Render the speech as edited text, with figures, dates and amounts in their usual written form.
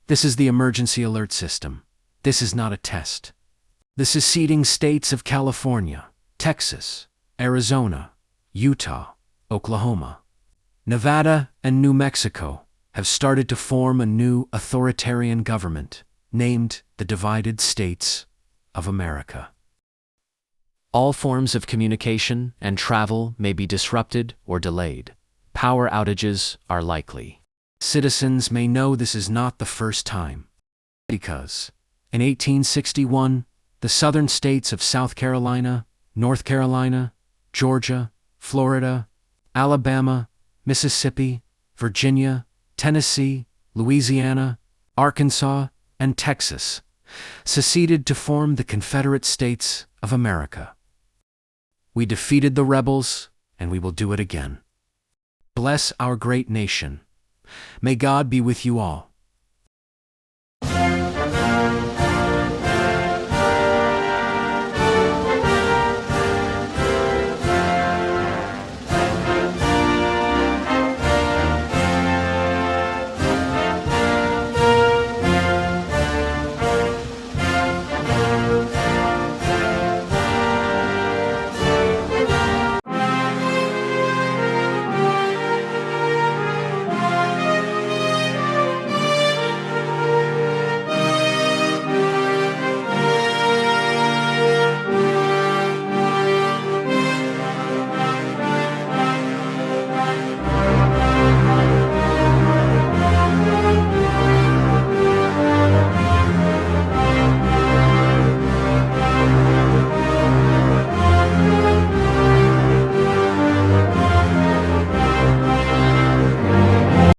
This is the emergency alert system. This is not a test. The seceding states of California, Texas, Arizona, Utah, Oklahoma, Nevada, and New Mexico have started to form a new authoritarian government named the Divided States of America. All forms of communication and travel may be disrupted or delayed. Power outages are likely. Citizens may know this is not the first time, because in 1861, the southern states of South Carolina, North Carolina, Georgia, Florida, Alabama, Mississippi, Virginia, Tennessee, Louisiana, Arkansas, and Texas seceded to form the Confederate States of America. We defeated the rebels, and we will do it again. Bless our great nation. May God be with you all.